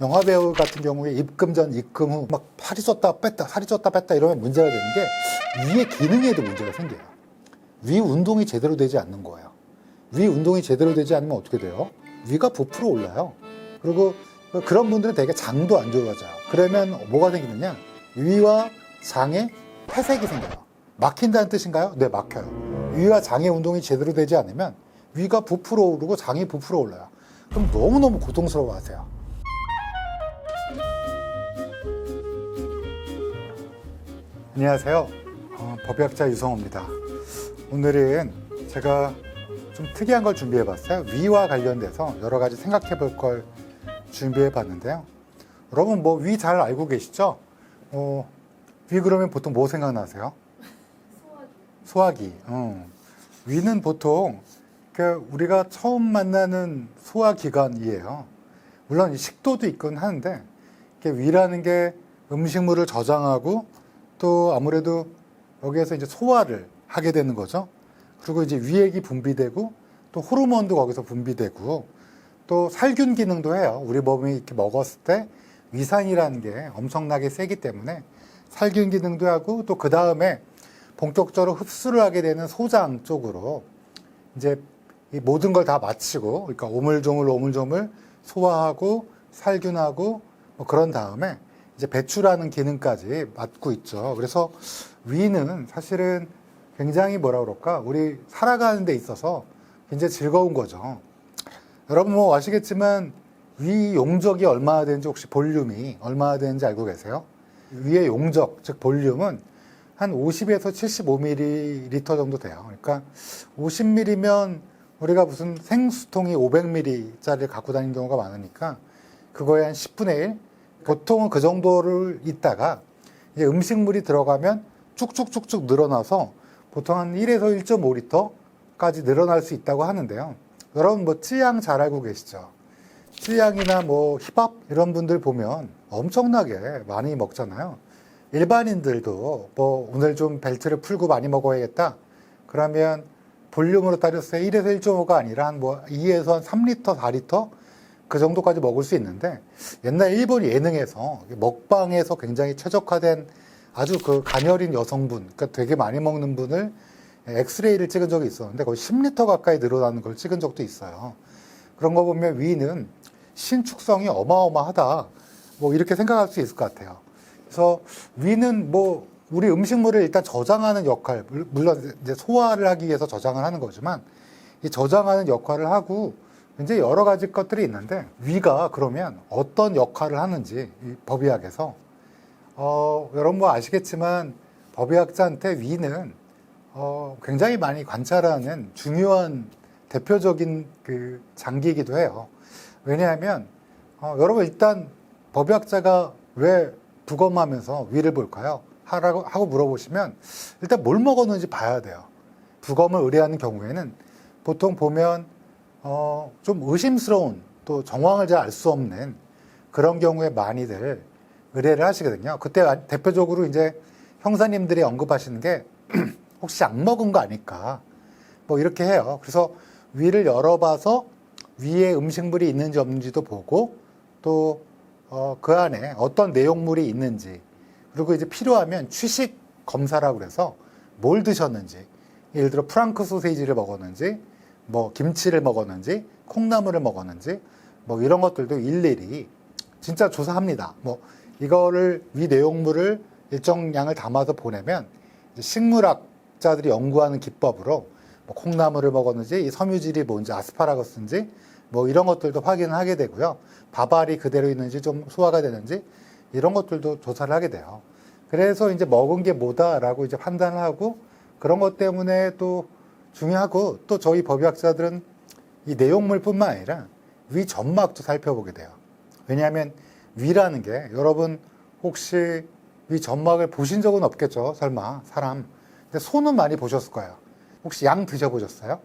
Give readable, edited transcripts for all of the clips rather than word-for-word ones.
영화 배우 같은 경우에 입금 전, 입금 후 막 살이 쪘다 뺐다, 살이 쪘다 뺐다 이러면 문제가 되는 게 위의 기능에도 문제가 생겨요. 위 운동이 제대로 되지 않는 거예요. 위 운동이 제대로 되지 않으면 어떻게 돼요? 위가 부풀어 올라요. 그리고 그런 분들은 되게 장도 안 좋아져요. 그러면 뭐가 생기느냐? 위와 장에 폐색이 생겨요. 막힌다는 뜻인가요? 네, 막혀요. 위와 장의 운동이 제대로 되지 않으면 위가 부풀어 오르고 장이 부풀어 올라요. 그럼 너무너무 고통스러워 하세요. 안녕하세요. 법의학자 유성호입니다. 오늘은 제가 좀 특이한 걸 준비해 봤어요. 위와 관련돼서 여러 가지 생각해 볼 걸 준비해 봤는데요. 여러분 뭐 위 잘 알고 계시죠? 위 그러면 보통 뭐 생각나세요? 소화기. 위는 보통 우리가 처음 만나는 소화기관이에요. 물론 식도도 있긴 하는데 위라는 게 음식물을 저장하고 또 아무래도 여기에서 이제 소화를 하게 되는 거죠. 그리고 이제 위액이 분비되고 또 호르몬도 거기서 분비되고 또 살균 기능도 해요. 우리 몸이 이렇게 먹었을 때 위산이라는 게 엄청나게 세기 때문에 살균 기능도 하고 또 그 다음에 본격적으로 흡수를 하게 되는 소장 쪽으로 이제 이 모든 걸 다 마치고 그러니까 오물조물 소화하고 살균하고 뭐 그런 다음에 이제 배출하는 기능까지 맡고 있죠. 그래서 위는 사실은 굉장히 뭐라 그럴까 우리 살아가는 데 있어서 굉장히 즐거운 거죠. 여러분 뭐 아시겠지만 위 용적이 얼마나 되는지 혹시 볼륨이 얼마나 되는지 알고 계세요? 위의 용적 즉 볼륨은 한 50에서 75ml 정도 돼요. 그러니까 50ml면 우리가 무슨 생수통이 500ml짜리를 갖고 다니는 경우가 많으니까 그거의 한 10분의 1 보통은 그 정도를 있다가 이제 음식물이 들어가면 쭉쭉쭉쭉 늘어나서 보통 한 1에서 1.5리터까지 늘어날 수 있다고 하는데요. 여러분 뭐 쯔양 잘 알고 계시죠? 쯔양이나 뭐 힙합 이런 분들 보면 엄청나게 많이 먹잖아요. 일반인들도 뭐 오늘 좀 벨트를 풀고 많이 먹어야겠다. 그러면 볼륨으로 따졌을 때 1에서 1.5가 아니라 한 뭐 2에서 한 3리터, 4리터 그 정도까지 먹을 수 있는데 옛날 일본 예능에서 먹방에서 굉장히 최적화된 아주 그 가녀린 여성분, 그러니까 되게 많이 먹는 분을 엑스레이를 찍은 적이 있었는데 거의 10리터 가까이 늘어나는 걸 찍은 적도 있어요. 그런 거 보면 위는 신축성이 어마어마하다. 뭐 이렇게 생각할 수 있을 것 같아요. 그래서 위는 뭐 우리 음식물을 일단 저장하는 역할, 물론 이제 소화를 하기 위해서 저장을 하는 거지만 이 저장하는 역할을 하고 이제 여러 가지 것들이 있는데 위가 그러면 어떤 역할을 하는지 이 법의학에서 여러분 뭐 아시겠지만 법의학자한테 위는 굉장히 많이 관찰하는 중요한 대표적인 그 장기이기도 해요. 왜냐하면 여러분 일단 법의학자가 왜 부검하면서 위를 볼까요? 하고 물어보시면 일단 뭘 먹었는지 봐야 돼요. 부검을 의뢰하는 경우에는 보통 보면 좀 의심스러운 또 정황을 잘 알 수 없는 그런 경우에 많이들 의뢰를 하시거든요. 그때 대표적으로 이제 형사님들이 언급하시는 게 혹시 약 먹은 거 아닐까 뭐 이렇게 해요. 그래서 위를 열어봐서 위에 음식물이 있는지 없는지도 보고 또 그 안에 어떤 내용물이 있는지 그리고 이제 필요하면 취식 검사라고 그래서 뭘 드셨는지 예를 들어 프랑크 소세지를 먹었는지 뭐 김치를 먹었는지 콩나물을 먹었는지 뭐 이런 것들도 일일이 진짜 조사합니다. 뭐 이거를 위 내용물을 일정량을 담아서 보내면 식물학자들이 연구하는 기법으로 뭐 콩나물을 먹었는지 이 섬유질이 뭔지 아스파라거스인지 뭐 이런 것들도 확인을 하게 되고요. 밥알이 그대로 있는지 좀 소화가 되는지 이런 것들도 조사를 하게 돼요. 그래서 이제 먹은 게 뭐다라고 이제 판단을 하고 그런 것 때문에 또 중요하고 또 저희 법의학자들은 이 내용물뿐만 아니라 위 점막도 살펴보게 돼요. 왜냐하면 위라는 게 여러분 혹시 위 점막을 보신 적은 없겠죠? 설마 사람. 근데 소는 많이 보셨을 거예요. 혹시 양 드셔보셨어요?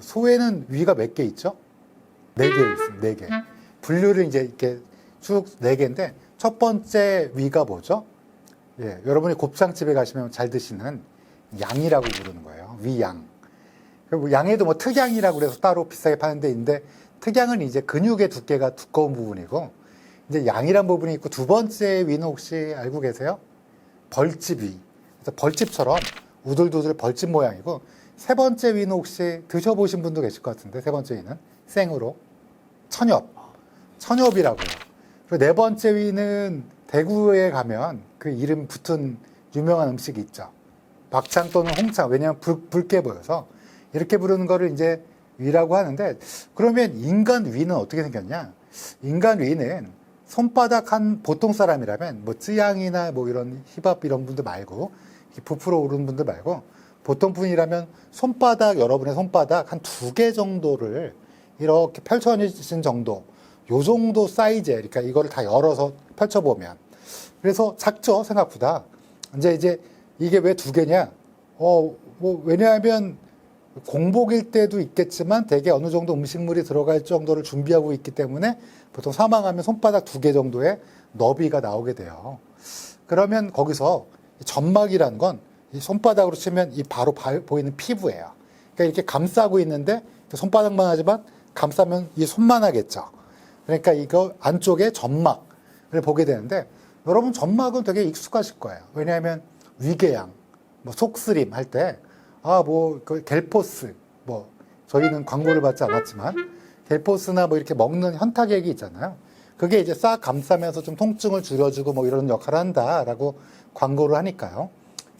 소에는 위가 몇 개 있죠? 4개 있습니다. 4개. 분류를 이제 이렇게 쭉 4개인데 첫 번째 위가 뭐죠? 예, 여러분이 곱창집에 가시면 잘 드시는 양이라고 부르는 거예요. 위양. 그리고 양에도 뭐 특양이라고 그래서 따로 비싸게 파는 데 있는데 특양은 이제 근육의 두께가 두꺼운 부분이고, 이제 양이란 부분이 있고, 두 번째 위는 혹시 알고 계세요? 벌집 위. 그래서 벌집처럼 우들두들 벌집 모양이고, 세 번째 위는 혹시 드셔보신 분도 계실 것 같은데, 세 번째 위는 생으로 천엽. 천엽이라고요. 그리고 네 번째 위는 대구에 가면 그 이름 붙은 유명한 음식이 있죠. 막창 또는 홍창. 왜냐하면 붉게 보여서 이렇게 부르는 거를 이제 위라고 하는데, 그러면 인간 위는 어떻게 생겼냐? 인간 위는 손바닥 한 보통 사람이라면 뭐 쯔양이나 뭐 이런 힙합 이런 분들 말고, 부풀어 오르는 분들 말고, 보통 분이라면 손바닥, 여러분의 손바닥 한 2개 정도를 이렇게 펼쳐진 정도, 요 정도 사이즈에, 그러니까 이거를 다 열어서 펼쳐보면. 그래서 작죠, 생각보다. 이제 이게 왜 2개냐? 왜냐하면 공복일 때도 있겠지만 대개 어느 정도 음식물이 들어갈 정도를 준비하고 있기 때문에 보통 사망하면 손바닥 2개 정도의 너비가 나오게 돼요. 그러면 거기서 점막이라는 건 이 손바닥으로 치면 이 바로 보이는 피부예요. 그러니까 이렇게 감싸고 있는데 손바닥만 하지만 감싸면 이 손만 하겠죠. 그러니까 이거 안쪽에 점막을 보게 되는데, 여러분 점막은 되게 익숙하실 거예요. 왜냐하면 위궤양, 뭐 속쓰림 할 때, 그 겔포스, 저희는 광고를 받지 않았지만, 겔포스나 뭐 이렇게 먹는 현타액이 있잖아요. 그게 이제 싹 감싸면서 좀 통증을 줄여주고 뭐 이런 역할을 한다라고 광고를 하니까요.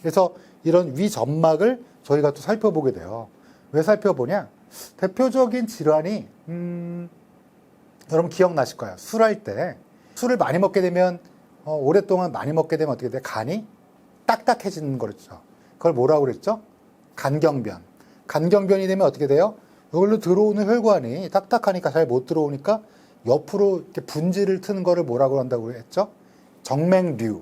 그래서 이런 위 점막을 저희가 또 살펴보게 돼요. 왜 살펴보냐? 대표적인 질환이, 여러분 기억나실 거예요. 술할 때, 술을 많이 먹게 되면, 오랫동안 많이 먹게 되면 어떻게 돼? 간이 딱딱해지는 거였죠. 그걸 뭐라고 그랬죠? 간경변. 간경변이 되면 어떻게 돼요? 이걸로 들어오는 혈관이 딱딱하니까 잘 못 들어오니까 옆으로 이렇게 분지를 트는 거를 뭐라고 한다고 했죠? 정맥류.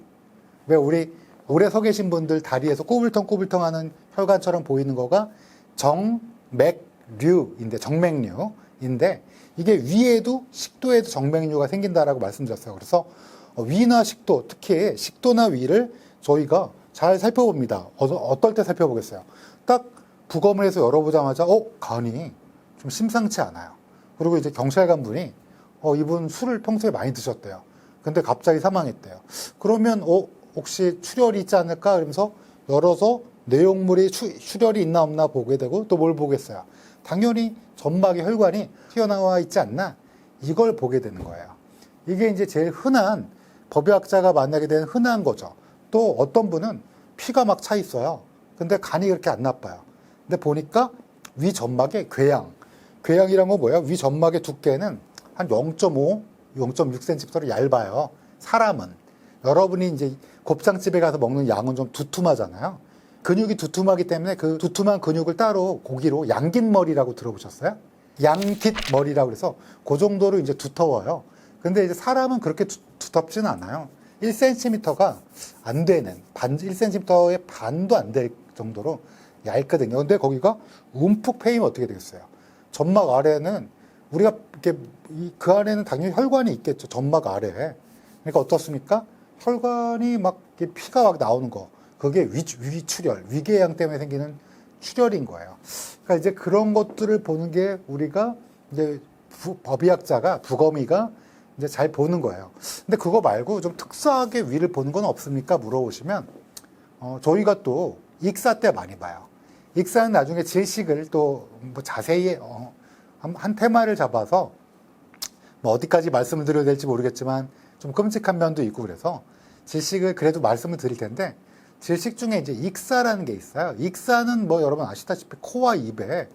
왜 우리 오래 서 계신 분들 다리에서 꼬불텅꼬불텅 하는 혈관처럼 보이는 거가 정맥류인데, 정맥류인데, 이게 위에도 식도에도 정맥류가 생긴다라고 말씀드렸어요. 그래서 위나 식도, 특히 식도나 위를 저희가 잘 살펴봅니다. 어떨 때 살펴보겠어요? 딱 부검을 해서 열어보자마자 간이 좀 심상치 않아요. 그리고 이제 경찰관 분이 이분 술을 평소에 많이 드셨대요. 근데 갑자기 사망했대요. 그러면 혹시 출혈이 있지 않을까? 그러면서 열어서 내용물이 출혈이 있나 없나 보게 되고, 또 뭘 보겠어요? 당연히 점막의 혈관이 튀어나와 있지 않나? 이걸 보게 되는 거예요. 이게 이제 제일 흔한, 법의학자가 만나게 되는 흔한 거죠. 또 어떤 분은 피가 막 차 있어요. 근데 간이 그렇게 안 나빠요. 근데 보니까 위 점막에 궤양이란 건 뭐예요? 위 점막의 두께는 한 0.5, 0.6cm로 얇아요. 사람은. 여러분이 이제 곱창집에 가서 먹는 양은 좀 두툼하잖아요. 근육이 두툼하기 때문에 그 두툼한 근육을 따로 고기로 양깃머리라고 들어보셨어요? 양깃머리라고 그래서 그 정도로 이제 두터워요. 근데 이제 사람은 그렇게 두텁지는 않아요. 1cm가 안 되는, 1cm의 반도 안 될 정도로 얇거든요. 근데 거기가 움푹 패이면 어떻게 되겠어요? 점막 아래는 우리가 이렇게 그 안에는 당연히 혈관이 있겠죠. 점막 아래에. 그러니까 어떻습니까? 혈관이 막 피가 막 나오는 거. 그게 위출혈, 위궤양 때문에 생기는 출혈인 거예요. 그러니까 이제 그런 것들을 보는 게 우리가 이제 법의학자가, 부검의가 이제 잘 보는 거예요. 근데 그거 말고 좀 특수하게 위를 보는 건 없습니까? 물어보시면, 저희가 또 익사 때 많이 봐요. 익사는 나중에 질식을 또 뭐 자세히, 한 테마를 잡아서 뭐 어디까지 말씀을 드려야 될지 모르겠지만 좀 끔찍한 면도 있고, 그래서 질식을 그래도 말씀을 드릴 텐데, 질식 중에 이제 익사라는 게 있어요. 익사는 뭐 여러분 아시다시피 코와 입에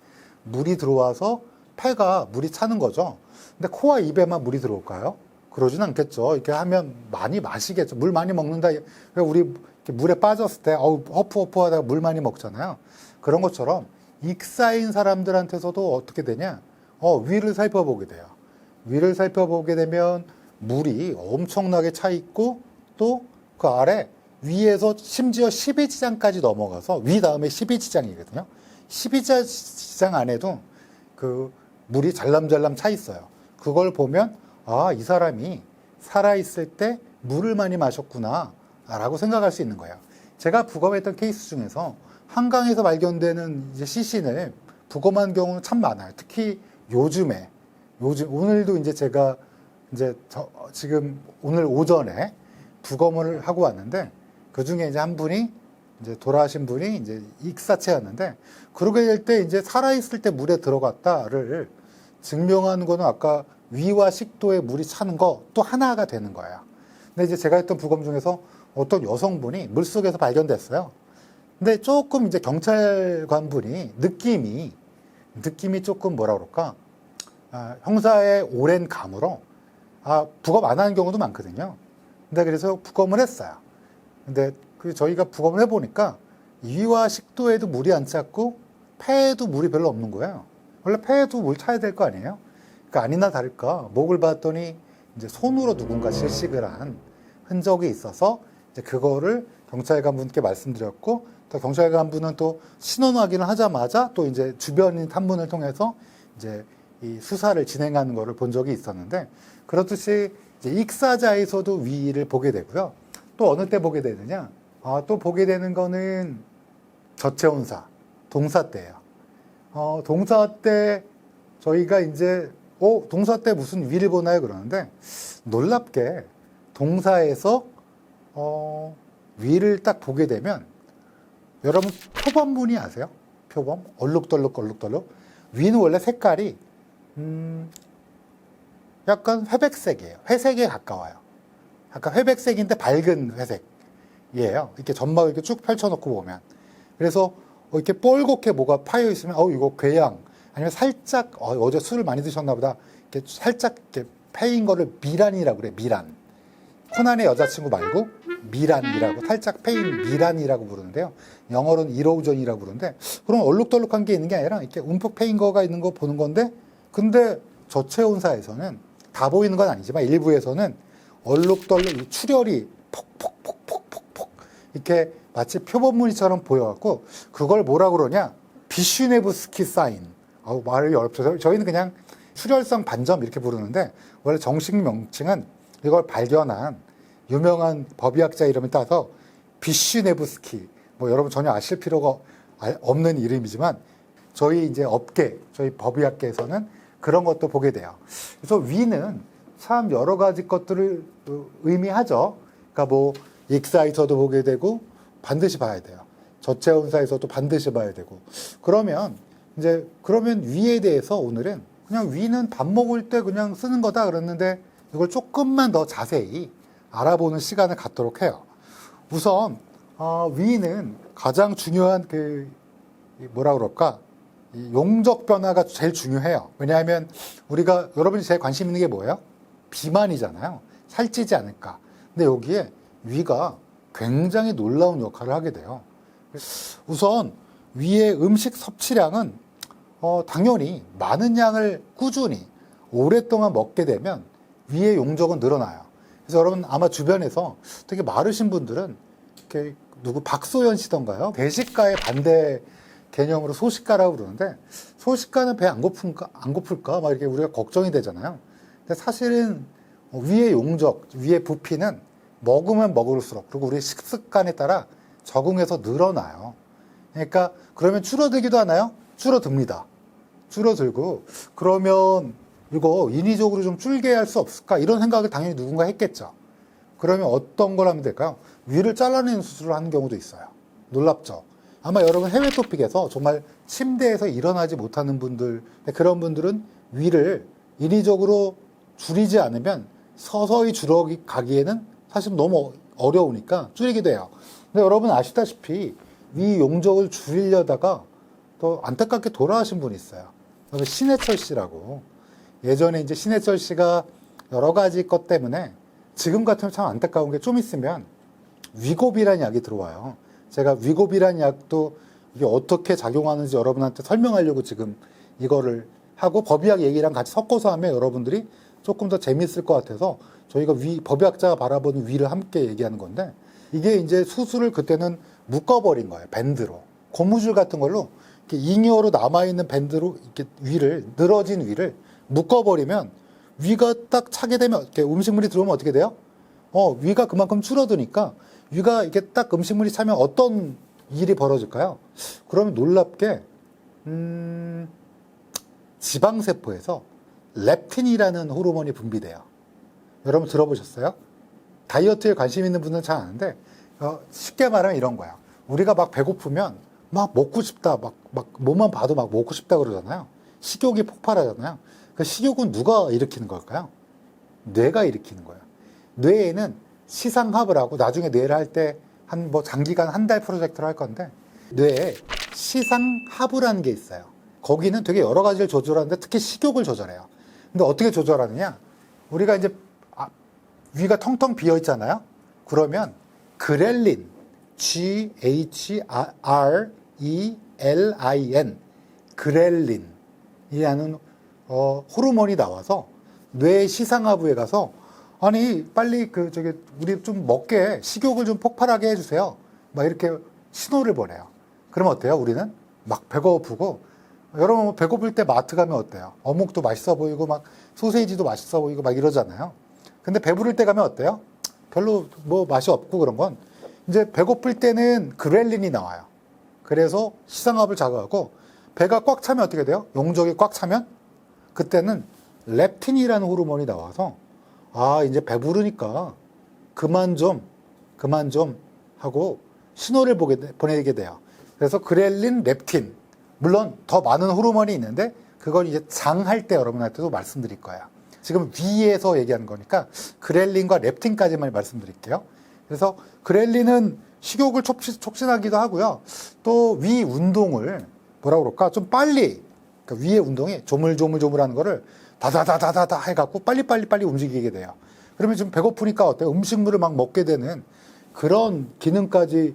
물이 들어와서 폐가 물이 차는 거죠. 근데 코와 입에만 물이 들어올까요? 그러진 않겠죠. 이렇게 하면 많이 마시겠죠. 물 많이 먹는다. 왜 우리 이렇게 물에 빠졌을 때 허푸허푸 하다가 물 많이 먹잖아요. 그런 것처럼 익사인 사람들한테서도 어떻게 되냐? 위를 살펴보게 돼요. 위를 살펴보게 되면 물이 엄청나게 차 있고, 또 그 아래 위에서 심지어 12지장까지 넘어가서, 위 다음에 12지장이거든요. 12지장 안에도 그 물이 잘람잘람 차 있어요. 그걸 보면 이 사람이 살아있을 때 물을 많이 마셨구나 라고 생각할 수 있는 거예요. 제가 부검했던 케이스 중에서 한강에서 발견되는 이제 시신을 부검한 경우는 참 많아요. 특히 요즘에 요즘 오늘도 이제 제가 이제 지금 오늘 오전에 부검을 하고 왔는데 그 중에 이제 한 분이 이제 돌아가신 분이 이제 익사체였는데 그러게 될 때 이제 살아있을 때 물에 들어갔다를 증명하는 거는 아까 위와 식도에 물이 차는 거 또 하나가 되는 거예요. 근데 이제 제가 했던 부검 중에서 어떤 여성분이 물속에서 발견됐어요. 근데 조금 이제 경찰관 분이 느낌이 조금 뭐라 그럴까? 형사의 오랜 감으로 부검 안 하는 경우도 많거든요. 근데 그래서 부검을 했어요. 근데 저희가 부검을 해보니까 위와 식도에도 물이 안 찼고 폐에도 물이 별로 없는 거예요. 원래 폐에도 물 차야 될 거 아니에요? 그러니까 아니나 다를까 목을 봤더니 이제 손으로 누군가 질식을 한 흔적이 있어서 이제 그거를 경찰관 분께 말씀드렸고 또 경찰관 분은 또 신원 확인을 하자마자 또 이제 주변인 탐문을 통해서 이제 이 수사를 진행하는 거를 본 적이 있었는데 그렇듯이 이제 익사자에서도 위를 보게 되고요. 또 어느 때 보게 되느냐? 또 보게 되는 거는 저체온사, 동사 때예요. 동사 때 저희가 이제 동사 때 무슨 위를 보나요? 그러는데 놀랍게 동사에서 위를 딱 보게 되면 여러분 표범무늬 아세요? 표범? 얼룩덜룩 위는 원래 색깔이 약간 회백색이에요. 회색에 가까워요. 약간 회백색인데 밝은 회색이에요. 이렇게 점막을 이렇게 쭉 펼쳐놓고 보면. 그래서 이렇게 뻘겋게 뭐가 파여 있으면 이거 궤양 아니면 살짝 어제 술을 많이 드셨나 보다. 이렇게 살짝 이렇게 패인 거를 미란이라고 그래. 미란. 코난의 여자친구 말고 미란이라고 살짝 패인 미란이라고 부르는데요. 영어로는 이로우전이라고 부르는데 그런 얼룩덜룩한 게 있는 게 아니라 이렇게 움푹 패인 거가 있는 거 보는 건데 근데 저체온사에서는 다 보이는 건 아니지만 일부에서는 얼룩덜룩 출혈이 폭폭폭폭폭폭 이렇게 마치 표범무늬처럼 보여갖고 그걸 뭐라 그러냐 비슈네브스키 사인. 말이 어렵죠. 저희는 그냥 출혈성 반점 이렇게 부르는데 원래 정식 명칭은 이걸 발견한 유명한 법의학자 이름을 따서 비슈네브스키. 뭐 여러분 전혀 아실 필요가 없는 이름이지만 저희 이제 업계, 저희 법의학계에서는 그런 것도 보게 돼요. 그래서 위는 참 여러 가지 것들을 의미하죠. 그러니까 뭐 익사에서도 보게 되고 반드시 봐야 돼요. 저체온사에서도 반드시 봐야 되고. 그러면 위에 대해서 오늘은 그냥 위는 밥 먹을 때 그냥 쓰는 거다 그랬는데 이걸 조금만 더 자세히 알아보는 시간을 갖도록 해요. 우선 위는 가장 중요한 뭐라 그럴까 용적 변화가 제일 중요해요. 왜냐하면 여러분이 제일 관심 있는 게 뭐예요? 비만이잖아요. 살찌지 않을까. 근데 여기에 위가 굉장히 놀라운 역할을 하게 돼요. 우선 위의 음식 섭취량은 당연히 많은 양을 꾸준히 오랫동안 먹게 되면 위의 용적은 늘어나요. 그래서 여러분 아마 주변에서 되게 마르신 분들은 이렇게 박소연 씨던가요? 대식가의 반대 개념으로 소식가라고 그러는데 소식가는 배 안 고플까? 막 이렇게 우리가 걱정이 되잖아요. 근데 사실은 위의 용적, 위의 부피는 먹으면 먹을수록 그리고 우리 식습관에 따라 적응해서 늘어나요. 그러니까 그러면 줄어들기도 하나요? 줄어듭니다. 줄어들고 그러면 이거 인위적으로 좀 줄게 할 수 없을까? 이런 생각을 당연히 누군가 했겠죠. 그러면 어떤 걸 하면 될까요? 위를 잘라내는 수술을 하는 경우도 있어요. 놀랍죠? 아마 여러분 해외 토픽에서 정말 침대에서 일어나지 못하는 분들, 그런 분들은 위를 인위적으로 줄이지 않으면 서서히 줄어가기에는 사실 너무 어려우니까 줄이기도 해요. 근데 여러분 아시다시피 위 용적을 줄이려다가 또 안타깝게 돌아가신 분이 있어요. 신해철 씨라고. 예전에 이제 신해철 씨가 여러 가지 것 때문에 지금 같으면 참 안타까운 게 좀 있으면 위고비라는 약이 들어와요. 제가 위고비라는 약도 이게 어떻게 작용하는지 여러분한테 설명하려고 지금 이거를 하고 법의학 얘기랑 같이 섞어서 하면 여러분들이 조금 더 재미있을 것 같아서 저희가 법의학자가 바라보는 위를 함께 얘기하는 건데 이게 이제 수술을 그때는 묶어버린 거예요. 밴드로. 고무줄 같은 걸로 이렇게 잉여로 남아있는 밴드로 이렇게 늘어진 위를 묶어버리면 위가 딱 차게 되면 이렇게 음식물이 들어오면 어떻게 돼요? 위가 그만큼 줄어드니까 위가 이렇게 딱 음식물이 차면 어떤 일이 벌어질까요? 그러면 놀랍게 지방세포에서 렙틴이라는 호르몬이 분비돼요. 여러분 들어보셨어요? 다이어트에 관심 있는 분은 잘 아는데 쉽게 말하면 이런 거야. 우리가 막 배고프면 막 먹고 싶다, 막 몸만 봐도 막 먹고 싶다 그러잖아요. 식욕이 폭발하잖아요. 그 식욕은 누가 일으키는 걸까요? 뇌가 일으키는 거예요. 뇌에는 시상합을 하고 나중에 뇌를 할 때 한 뭐 장기간 한 달 프로젝트를 할 건데 뇌에 시상하부라는 게 있어요. 거기는 되게 여러 가지를 조절하는데 특히 식욕을 조절해요. 근데 어떻게 조절하느냐? 우리가 이제 위가 텅텅 비어 있잖아요. 그러면 그렐린, GHRELIN, 그렐린이라는 호르몬이 나와서 뇌 시상하부에 가서 아니 빨리 우리 좀 먹게 식욕을 좀 폭발하게 해주세요. 막 이렇게 신호를 보내요. 그러면 어때요? 우리는 막 배고프고 여러분 배고플 때 마트 가면 어때요? 어묵도 맛있어 보이고 막 소세지도 맛있어 보이고 막 이러잖아요. 근데 배부를 때 가면 어때요? 별로 뭐 맛이 없고 그런 건 이제 배고플 때는 그렐린이 나와요. 그래서 시상합을 자극하고 배가 꽉 차면 어떻게 돼요? 용적이 꽉 차면 그때는 렙틴이라는 호르몬이 나와서 이제 배부르니까 그만 좀 하고 신호를 보내게 돼요. 그래서 그렐린, 렙틴 물론 더 많은 호르몬이 있는데 그건 이제 장할 때 여러분한테도 말씀드릴 거예요. 지금 위에서 얘기하는 거니까 그렐린과 렙틴까지만 말씀드릴게요. 그래서 그렐린은 식욕을 촉진하기도 하고요. 또 위 운동을 뭐라고 그럴까? 좀 빨리 그러니까 위의 운동이 조물조물조물하는 거를 다다다다다다 해갖고 빨리 움직이게 돼요. 그러면 좀 배고프니까 어때요? 음식물을 막 먹게 되는 그런 기능까지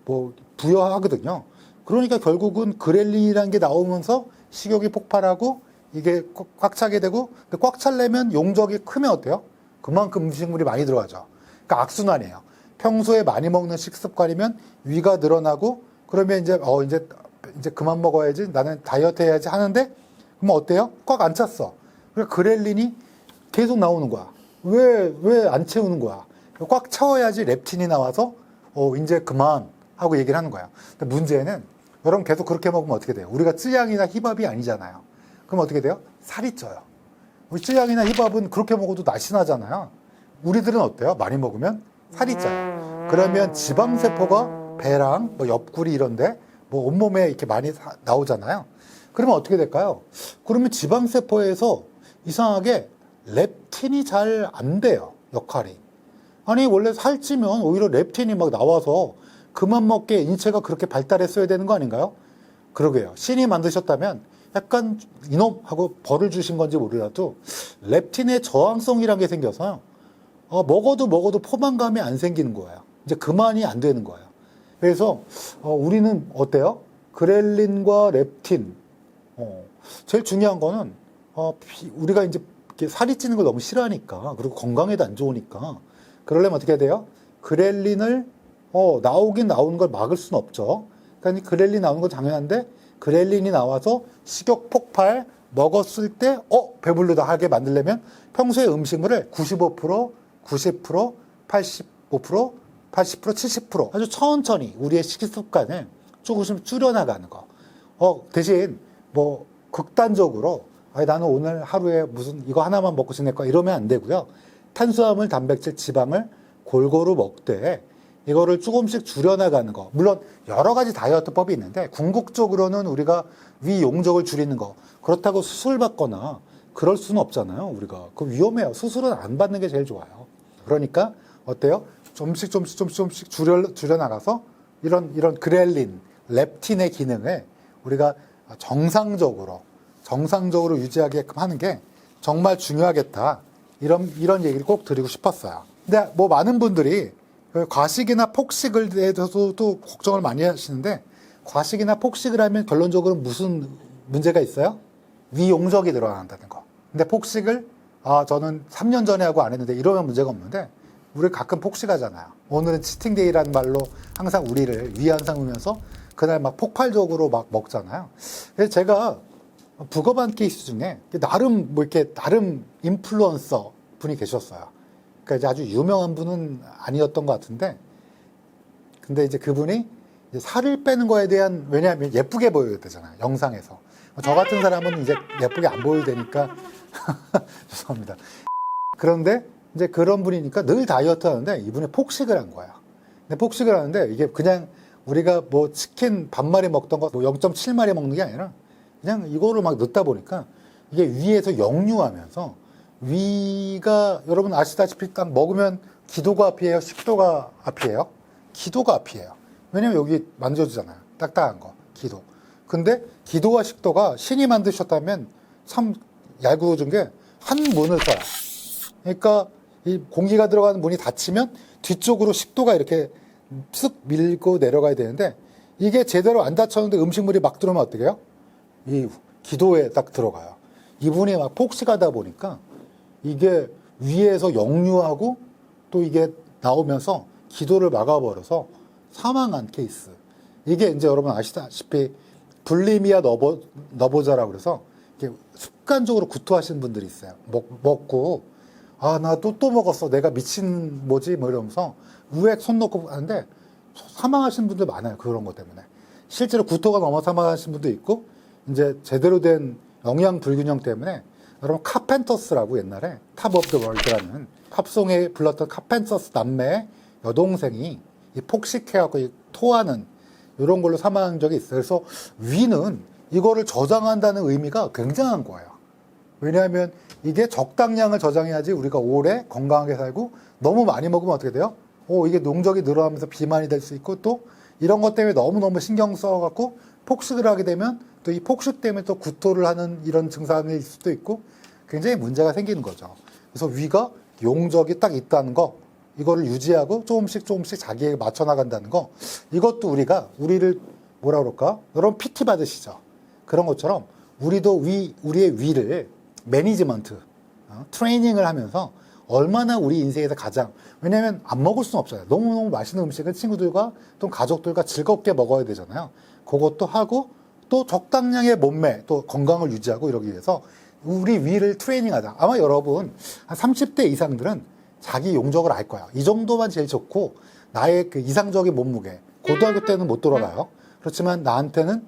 뭐 부여하거든요. 그러니까 결국은 그렐린이라는 게 나오면서 식욕이 폭발하고 이게 꽉 차게 되고 꽉 차려면 용적이 크면 어때요? 그만큼 음식물이 많이 들어가죠. 그러니까 악순환이에요. 평소에 많이 먹는 식습관이면 위가 늘어나고 그러면 이제 그만 먹어야지 나는 다이어트 해야지 하는데 그러면 어때요? 꽉 안 찼어. 그러니까 그렐린이 계속 나오는 거야. 왜 안 채우는 거야? 꽉 채워야지 렙틴이 나와서 이제 그만 하고 얘기를 하는 거야. 근데 문제는 여러분 계속 그렇게 먹으면 어떻게 돼요? 우리가 쯔양이나 힙합이 아니잖아요. 그럼 어떻게 돼요? 살이 쪄요. 우리 쯔양이나 힙합은 그렇게 먹어도 날씬하잖아요. 우리들은 어때요? 많이 먹으면 살이 쪄요. 그러면 지방세포가 배랑 뭐 옆구리 이런데 뭐 온몸에 이렇게 많이 나오잖아요. 그러면 어떻게 될까요? 그러면 지방세포에서 이상하게 렙틴이 잘 안 돼요. 역할이. 아니 원래 살찌면 오히려 렙틴이 막 나와서 그만 먹게 인체가 그렇게 발달했어야 되는 거 아닌가요? 그러게요. 신이 만드셨다면 약간 이놈 하고 벌을 주신 건지 모르라도 렙틴의 저항성이라는 게 생겨서 먹어도 포만감이 안 생기는 거예요. 이제 그만이 안 되는 거예요. 그래서 우리는 어때요? 그렐린과 렙틴 제일 중요한 거는 우리가 이제 이렇게 살이 찌는 걸 너무 싫어하니까 그리고 건강에도 안 좋으니까 그러려면 어떻게 해야 돼요? 그렐린을 나오긴 나오는 걸 막을 수는 없죠. 그러니까 그렐린 나오는 건 당연한데 그렐린이 나와서 식욕 폭발 먹었을 때 배부르다 하게 만들려면 평소에 음식물을 95%, 90%, 85%, 80%, 70% 아주 천천히 우리의 식습관을 조금씩 줄여나가는 거. 대신 뭐 극단적으로 나는 오늘 하루에 무슨 이거 하나만 먹고 지낼 거야 이러면 안 되고요. 탄수화물, 단백질, 지방을 골고루 먹되 이거를 조금씩 줄여나가는 거. 물론 여러 가지 다이어트법이 있는데 궁극적으로는 우리가 위 용적을 줄이는 거. 그렇다고 수술 받거나 그럴 수는 없잖아요. 우리가 그 위험해요. 수술은 안 받는 게 제일 좋아요. 그러니까 어때요? 조금씩 줄여나가서 이런 그렐린, 렙틴의 기능을 우리가 정상적으로 유지하게끔 하는 게 정말 중요하겠다. 이런 얘기를 꼭 드리고 싶었어요. 근데 뭐 많은 분들이 과식이나 폭식을 대해서도 걱정을 많이 하시는데 과식이나 폭식을 하면 결론적으로 무슨 문제가 있어요? 위용적이 늘어난다는 거. 근데 폭식을 저는 3년 전에 하고 안 했는데 이러면 문제가 없는데 우리 가끔 폭식하잖아요. 오늘은 치팅데이라는 말로 항상 우리를 위안 삼으면서 그날 막 폭발적으로 막 먹잖아요. 그래서 제가 부검한 케이스 중에 나름 인플루언서 분이 계셨어요. 그러니까 이제 아주 유명한 분은 아니었던 것 같은데, 근데 이제 그분이 이제 살을 빼는 거에 대한, 왜냐하면 예쁘게 보여야 되잖아요, 영상에서. 저 같은 사람은 이제 예쁘게 안 보여도 되니까 죄송합니다. 그런데 이제 그런 분이니까 늘 다이어트 하는데 이분이 폭식을 한 거예요. 근데 폭식을 하는데 이게 그냥 우리가 뭐 치킨 반마리 먹던 거 뭐 0.7마리 먹는 게 아니라 그냥 이거를 막 넣다 보니까 이게 위에서 역류하면서 위가 여러분 아시다시피 딱 먹으면 기도가 앞이에요? 식도가 앞이에요? 기도가 앞이에요. 왜냐면 여기 만져주잖아요. 딱딱한 거, 기도. 근데 기도와 식도가 신이 만드셨다면 참 얄궂은 게 한 문을 써요. 그러니까 이 공기가 들어가는 문이 닫히면 뒤쪽으로 식도가 이렇게 쓱 밀고 내려가야 되는데 이게 제대로 안 닫혔는데 음식물이 막 들어오면 어떻게 해요? 이 기도에 딱 들어가요. 이분이 막 폭식하다 보니까 이게 위에서 역류하고 또 이게 나오면서 기도를 막아버려서 사망한 케이스. 이게 이제 여러분 아시다시피 불리미아 너보자라고 그래서 이렇게 습관적으로 구토하시는 분들이 있어요. 먹고 아, 나 또 먹었어. 내가 미친 뭐지? 뭐 이러면서 우액 손 놓고 하는데 사망하시는 분들 많아요. 그런 것 때문에. 실제로 구토가 넘어 사망하신 분도 있고 이제 제대로 된 영양 불균형 때문에 여러분 카펜터스라고 옛날에 탑 오브 더 월드라는 팝송에 불렀던 카펜터스 남매의 여동생이 이 폭식해갖고 토하는 이런 걸로 사망한 적이 있어요. 그래서 위는 이거를 저장한다는 의미가 굉장한 거예요. 왜냐하면 이게 적당량을 저장해야지 우리가 오래 건강하게 살고 너무 많이 먹으면 어떻게 돼요? 이게 농적이 늘어나면서 비만이 될 수 있고 또 이런 것 때문에 너무너무 신경 써갖고 폭식을 하게 되면 또 이 폭식 때문에 또 구토를 하는 이런 증상일 수도 있고 굉장히 문제가 생기는 거죠. 그래서 위가 용적이 딱 있다는 거 이거를 유지하고 조금씩 자기에게 맞춰 나간다는 거 이것도 우리를 뭐라 그럴까? 여러분 PT 받으시죠? 그런 것처럼 우리도 우리의 위를 매니지먼트, 트레이닝을 하면서 얼마나 우리 인생에서 가장 왜냐하면 안 먹을 수는 없잖아요. 너무너무 맛있는 음식을 친구들과 또 가족들과 즐겁게 먹어야 되잖아요. 그것도 하고 또 적당량의 몸매 또 건강을 유지하고 이러기 위해서 우리 위를 트레이닝하자. 아마 여러분 한 30대 이상들은 자기 용적을 알 거야. 이 정도만 제일 좋고 나의 그 이상적인 몸무게 고등학교 때는 못 돌아가요. 그렇지만 나한테는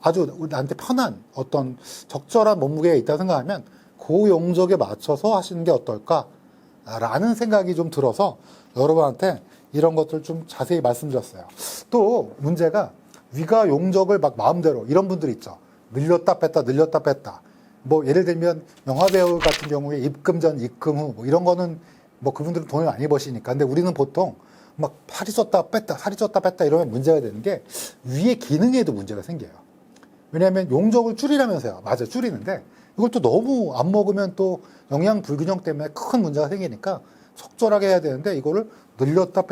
아주 나한테 편한 어떤 적절한 몸무게가 있다 생각하면 그 용적에 맞춰서 하시는 게 어떨까라는 생각이 좀 들어서 여러분한테 이런 것들 좀 자세히 말씀드렸어요. 또 문제가 위가 용적을 막 마음대로 이런 분들 있죠. 늘렸다 뺐다. 뭐 예를 들면 영화배우 같은 경우에 입금 전 입금 후 뭐 이런 거는 뭐 그분들은 돈을 많이 버시니까. 근데 우리는 보통 막 살이 쪘다 뺐다 이러면 문제가 되는 게 위의 기능에도 문제가 생겨요. 왜냐하면 용적을 줄이라면서요. 맞아, 줄이는데 이걸 또 너무 안 먹으면 또 영양 불균형 때문에 큰 문제가 생기니까 적절하게 해야 되는데 이거를 늘렸다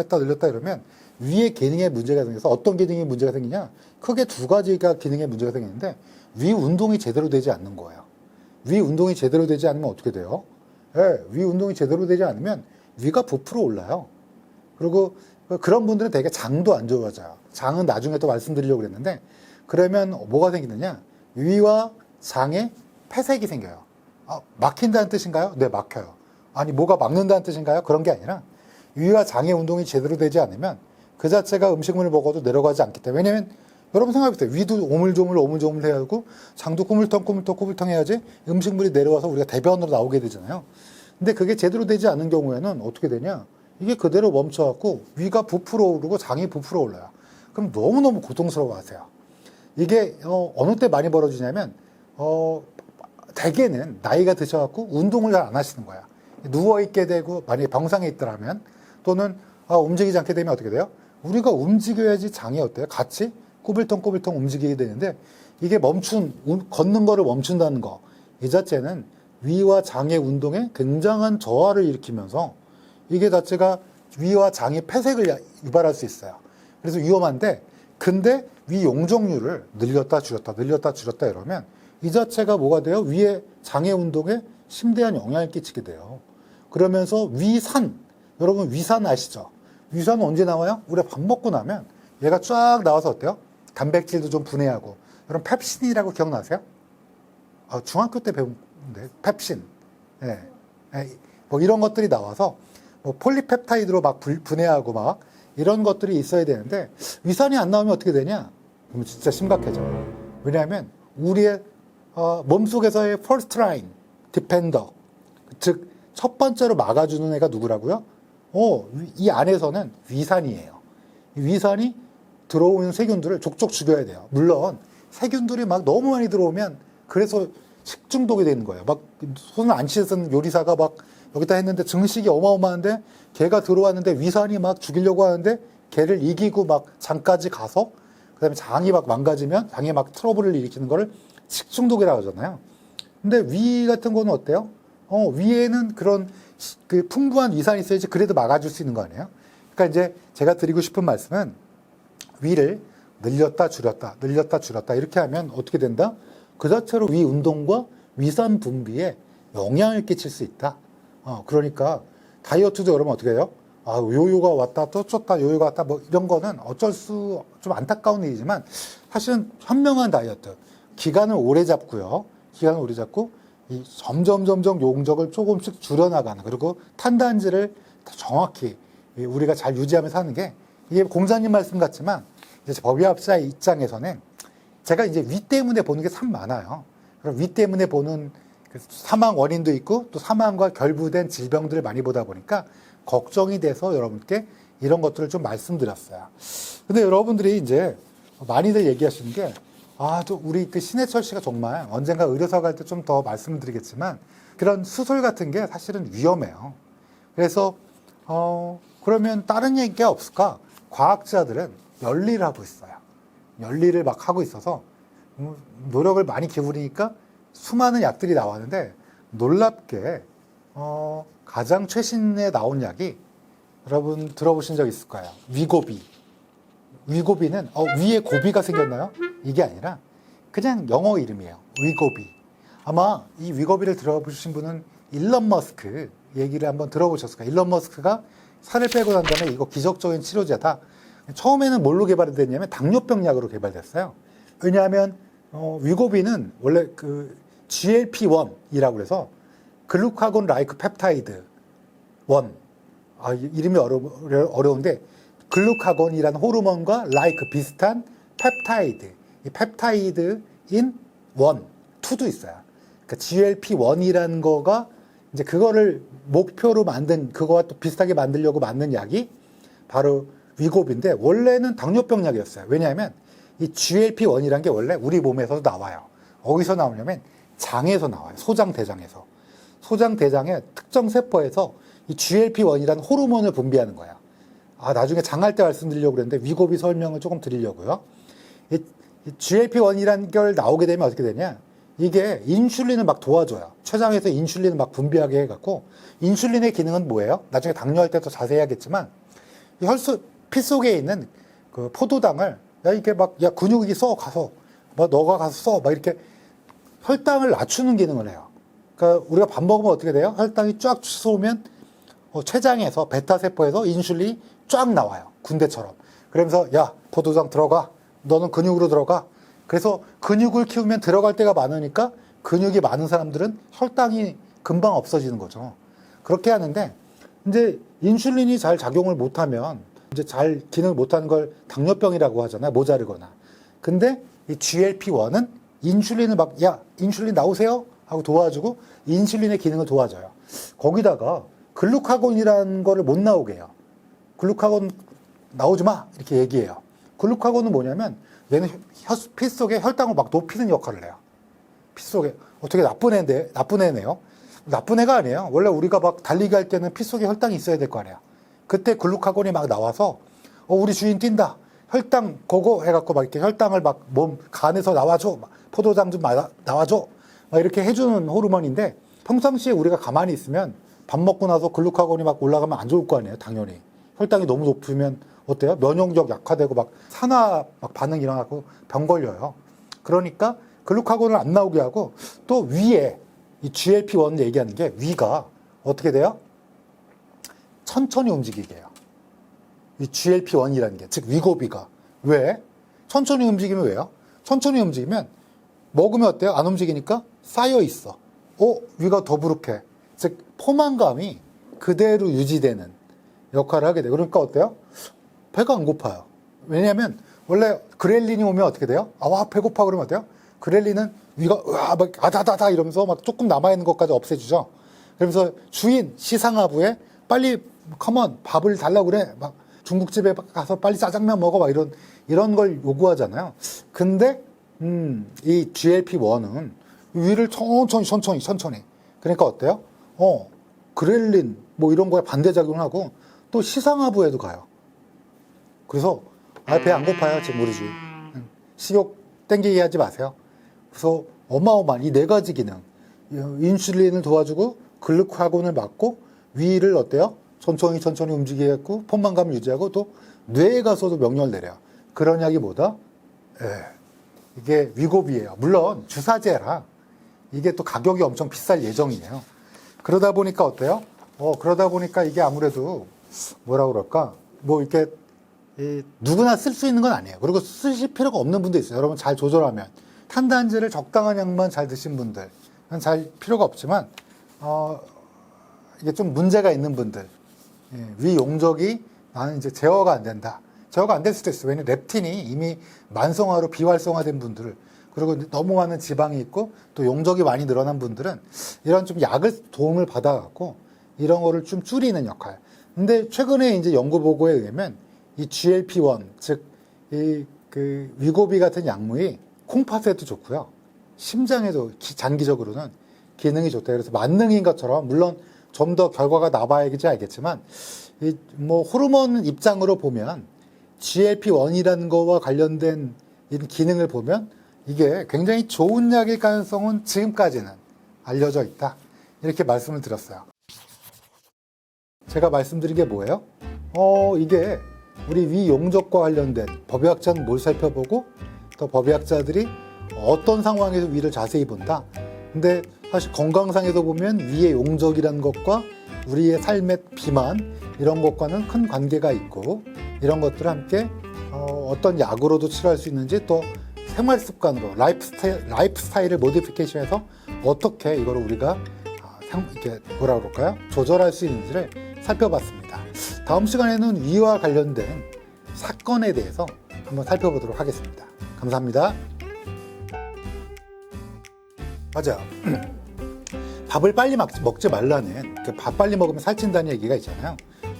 이러면 위의 기능에 문제가 생겨서 어떤 기능에 문제가 생기냐? 크게 두 가지가 기능에 문제가 생기는데 위 운동이 제대로 되지 않는 거예요. 위 운동이 제대로 되지 않으면 어떻게 돼요? 위 운동이 제대로 되지 않으면 위가 부풀어 올라요. 그리고 그런 분들은 되게 장도 안 좋아져요. 장은 나중에 또 말씀드리려고 그랬는데 그러면 뭐가 생기느냐? 위와 장에 폐색이 생겨요. 막힌다는 뜻인가요? 네, 막혀요. 아니, 뭐가 막는다는 뜻인가요? 그런 게 아니라 위와 장의 운동이 제대로 되지 않으면 그 자체가 음식물을 먹어도 내려가지 않기 때문에. 왜냐면 여러분 생각해보세요. 위도 오물조물 해야 하고 장도 꾸물텅 해야지 음식물이 내려와서 우리가 대변으로 나오게 되잖아요. 근데 그게 제대로 되지 않는 경우에는 어떻게 되냐? 이게 그대로 멈춰갖고 위가 부풀어 오르고 장이 부풀어 올라요. 그럼 너무너무 고통스러워하세요. 이게 어느 때 많이 벌어지냐면 대개는 나이가 드셔갖고 운동을 잘 안 하시는 거야. 누워있게 되고 만약에 병상에 있더라면 또는 움직이지 않게 되면 어떻게 돼요? 우리가 움직여야지 장이 어때요? 같이 꾸불텅 움직이게 되는데 이게 걷는 거를 멈춘다는 거 이 자체는 위와 장의 운동에 굉장한 저하를 일으키면서 이게 자체가 위와 장의 폐색을 유발할 수 있어요. 그래서 위험한데 근데 위 용적률을 늘렸다 줄였다 이러면 이 자체가 뭐가 돼요? 위의 장의 운동에 심대한 영향을 끼치게 돼요. 그러면서 위산, 여러분 위산 아시죠? 위산은 언제 나와요? 우리가 밥 먹고 나면 얘가 쫙 나와서 어때요? 단백질도 좀 분해하고. 여러분 펩신이라고 기억나세요? 중학교 때 배운데 펩신. 네. 뭐 이런 것들이 나와서 뭐 폴리펩타이드로 막 분해하고 막 이런 것들이 있어야 되는데 위산이 안 나오면 어떻게 되냐? 그러면 진짜 심각해져요. 왜냐하면 우리의 몸속에서의 first line defender, 즉 첫 번째로 막아주는 애가 누구라고요? 이 안에서는 위산이에요. 이 위산이 들어오는 세균들을 족족 죽여야 돼요. 물론 세균들이 막 너무 많이 들어오면 그래서 식중독이 되는 거예요. 막 손을 안 씻은 요리사가 막 여기다 했는데 증식이 어마어마한데 걔가 들어왔는데 위산이 막 죽이려고 하는데 걔를 이기고 막 장까지 가서 그다음에 장이 막 망가지면 장에 막 트러블을 일으키는 거를 식중독이라고 하잖아요. 근데 위 같은 거는 어때요? 위에는 그런 그 풍부한 위산이 있어야지 그래도 막아줄 수 있는 거 아니에요? 그러니까 이제 제가 드리고 싶은 말씀은 위를 늘렸다 줄였다 늘렸다 줄였다 이렇게 하면 어떻게 된다? 그 자체로 위 운동과 위산 분비에 영향을 끼칠 수 있다. 그러니까 다이어트도 여러분 어떻게 해요? 요요가 왔다 또 쫓다 요요가 왔다 뭐 이런 거는 어쩔 수 좀 안타까운 일이지만 사실은 현명한 다이어트 기간을 오래 잡고요. 기간을 오래 잡고 이 점점 용적을 조금씩 줄여나가는 그리고 탄단지를 정확히 우리가 잘 유지하면서 하는 게 이게 공자님 말씀 같지만 이제 법의학자의 입장에서는 제가 이제 위 때문에 보는 게 참 많아요. 그럼 위 때문에 보는 사망 원인도 있고 또 사망과 결부된 질병들을 많이 보다 보니까 걱정이 돼서 여러분께 이런 것들을 좀 말씀드렸어요. 근데 여러분들이 이제 많이들 얘기하시는 게 또 우리 그 신해철 씨가 정말 언젠가 의료사 갈 때 좀 더 말씀드리겠지만 그런 수술 같은 게 사실은 위험해요. 그래서 그러면 다른 얘기가 없을까? 과학자들은 열일을 하고 있어요. 열일을 막 하고 있어서 노력을 많이 기울이니까 수많은 약들이 나왔는데 놀랍게 가장 최신에 나온 약이 여러분 들어보신 적 있을 거예요. 위고비. 위고비는 위에 고비가 생겼나요? 이게 아니라 그냥 영어 이름이에요. 위고비. 아마 이 위고비를 들어보신 분은 일론 머스크 얘기를 한번 들어보셨을 거예요. 일론 머스크가 살을 빼고 난 다음에 이거 기적적인 치료제다. 처음에는 뭘로 개발이 됐냐면 당뇨병 약으로 개발됐어요. 왜냐하면 위고비는 원래 그 GLP-1이라고 해서 글루카곤 라이크 펩타이드 1. 이름이 어려운데 글루카곤이라는 호르몬과 라이크 비슷한 펩타이드. 이 펩타이드인 2도 있어요. 그러니까 GLP-1이라는 거가 이제 그거를 목표로 만든 그거와 또 비슷하게 만들려고 만든 약이 바로 위고비인데 원래는 당뇨병 약이었어요. 왜냐하면 이 GLP-1이라는 게 원래 우리 몸에서도 나와요. 어디서 나오냐면 장에서 나와요. 소장, 대장에서. 소장, 대장의 특정 세포에서 이 GLP-1이라는 호르몬을 분비하는 거예요. 나중에 장할 때 말씀드리려고 그랬는데 위고비 설명을 조금 드리려고요. 이 GLP-1이라는 걸 나오게 되면 어떻게 되냐? 이게 인슐린을 막 도와줘요. 췌장에서 인슐린을 막 분비하게 해갖고 인슐린의 기능은 뭐예요? 나중에 당뇨할 때 더 자세히 하겠지만 피 속에 있는 그 포도당을 이렇게 막 근육이 써 가서 너가 가서 써 막 이렇게 혈당을 낮추는 기능을 해요. 그러니까 우리가 밥 먹으면 어떻게 돼요? 혈당이 쫙 치솟으면 췌장에서 베타 세포에서 인슐린이 쫙 나와요. 군대처럼. 그러면서 포도당 들어가. 너는 근육으로 들어가. 그래서 근육을 키우면 들어갈 때가 많으니까 근육이 많은 사람들은 혈당이 금방 없어지는 거죠. 그렇게 하는데 이제 인슐린이 잘 작용을 못하면 이제 잘 기능을 못하는 걸 당뇨병이라고 하잖아요. 모자르거나. 근데 이 GLP-1은 인슐린을 인슐린 나오세요 하고 도와주고 인슐린의 기능을 도와줘요. 거기다가 글루카곤이라는 거를 못 나오게 해요. 글루카곤 나오지 마 이렇게 얘기해요. 글루카곤은 뭐냐면 얘는 피 속에 혈당을 막 높이는 역할을 해요. 피 속에 어떻게 나쁜 애네요. 나쁜 애가 아니에요. 원래 우리가 막 달리기 할 때는 피 속에 혈당이 있어야 될 거 아니에요. 그때 글루카곤이 막 나와서 우리 주인 뛴다. 혈당 고고 해갖고 막 이렇게 혈당을 막 몸 간에서 나와줘. 포도당 좀 나와줘. 막 이렇게 해주는 호르몬인데 평상시에 우리가 가만히 있으면 밥 먹고 나서 글루카곤이 막 올라가면 안 좋을 거 아니에요. 당연히. 혈당이 너무 높으면 어때요? 면역력 약화되고 막 산화 막 반응 일어나고 병 걸려요. 그러니까 글루카곤을 안 나오게 하고 또 위에 이 GLP-1 얘기하는 게 위가 어떻게 돼요? 천천히 움직이게 해요. 이 GLP-1이라는 게, 즉 위고비가. 왜? 천천히 움직이면 왜요? 천천히 움직이면 먹으면 어때요? 안 움직이니까 쌓여 있어. 위가 더부룩해. 즉 포만감이 그대로 유지되는 역할을 하게 돼요. 그러니까 어때요? 배가 안 고파요. 왜냐하면 원래 그렐린이 오면 어떻게 돼요? 배고파 그러면 어때요? 그렐린은 위가 으아 막 아다다다 이러면서 막 조금 남아 있는 것까지 없애주죠. 그러면서 주인 시상하부에 빨리 컴온 밥을 달라고 그래. 막 중국집에 가서 빨리 짜장면 먹어. 막 이런 걸 요구하잖아요. 근데 이 GLP-1은 위를 천천히. 그러니까 어때요? 그렐린 뭐 이런 거에 반대작용하고 또 시상하부에도 가요. 그래서 배 안 고파요 지금 우리 주인. 식욕 땡기게 하지 마세요. 그래서 어마어마한 이 네 가지 기능, 인슐린을 도와주고 글루카곤을 막고 위를 어때요? 천천히 움직이게 했고 포만감을 유지하고 또 뇌에 가서도 명령을 내려요. 그런 약이 뭐다? 이게 위고비예요. 물론 주사제라 이게 또 가격이 엄청 비쌀 예정이에요. 그러다 보니까 어때요? 그러다 보니까 이게 아무래도 뭐라 그럴까? 뭐 이렇게 누구나 쓸 수 있는 건 아니에요. 그리고 쓰실 필요가 없는 분도 있어요. 여러분 잘 조절하면 탄단지를 적당한 양만 잘 드신 분들은 잘 필요가 없지만 이게 좀 문제가 있는 분들, 위 용적이 나는 이제 제어가 안 된다. 제어가 안 될 수도 있어요. 왜냐면 렙틴이 이미 만성화로 비활성화된 분들, 그리고 너무 많은 지방이 있고 또 용적이 많이 늘어난 분들은 이런 좀 약을 도움을 받아갖고 이런 거를 좀 줄이는 역할. 근데 최근에 이제 연구 보고에 의하면 이 GLP-1, 즉 그 위고비 같은 약물이 콩팥에도 좋고요. 심장에도 장기적으로는 기능이 좋다. 그래서 만능인 것처럼 물론 좀 더 결과가 나봐야지 알겠지만 뭐 호르몬 입장으로 보면 GLP-1이라는 거와 관련된 기능을 보면 이게 굉장히 좋은 약일 가능성은 지금까지는 알려져 있다. 이렇게 말씀을 드렸어요. 제가 말씀드린 게 뭐예요? 이게 우리 위 용적과 관련된 법의학자는 뭘 살펴보고 또 법의학자들이 어떤 상황에서 위를 자세히 본다. 근데 사실 건강상에서 보면 위의 용적이라는 것과 우리의 삶의 비만 이런 것과는 큰 관계가 있고 이런 것들을 함께 어떤 약으로도 치료할 수 있는지 또 생활 습관으로 라이프 스타일을 모디피케이션해서 어떻게 이걸 우리가 이렇게 뭐라 그럴까요? 조절할 수 있는지를 살펴봤습니다. 다음 시간에는 위와 관련된 사건에 대해서 한번 살펴보도록 하겠습니다. 감사합니다. 맞아요. 밥을 빨리 먹지 말라는 밥 빨리 먹으면 살찐다는 얘기가 있잖아요.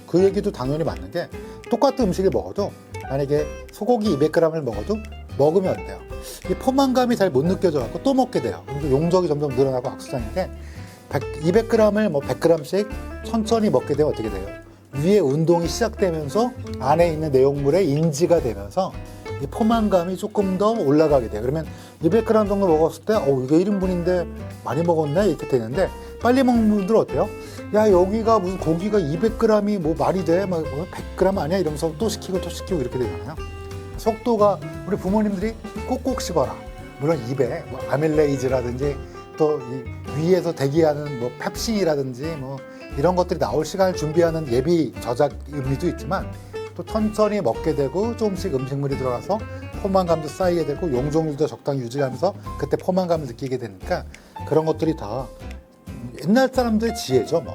그 얘기도 당연히 맞는 게 똑같은 음식을 먹어도 만약에 소고기 200g을 먹어도 먹으면 안 돼요. 이 포만감이 잘 못 느껴져 갖고 또 먹게 돼요. 용적이 점점 늘어나고 악순환인데 200g을 뭐 100g씩 천천히 먹게 되면 어떻게 돼요? 위에 운동이 시작되면서 안에 있는 내용물에 인지가 되면서 이 포만감이 조금 더 올라가게 돼요. 그러면 200g 정도 먹었을 때 이게 1인분인데 많이 먹었네 이렇게 되는데 빨리 먹는 분들은 어때요? 야 여기가 무슨 고기가 200g이 뭐 말이 돼? 막 100g 아니야? 이러면서 또 시키고 이렇게 되잖아요. 속도가 우리 부모님들이 꼭꼭 씹어라. 물론 입에 뭐 아밀레이즈라든지 또 이 위에서 대기하는 뭐 펩신이라든지 뭐 이런 것들이 나올 시간을 준비하는 예비 저작 의미도 있지만 또 천천히 먹게 되고 조금씩 음식물이 들어가서 포만감도 쌓이게 되고 용적률도 적당히 유지하면서 그때 포만감을 느끼게 되니까 그런 것들이 다 옛날 사람들의 지혜죠 뭐.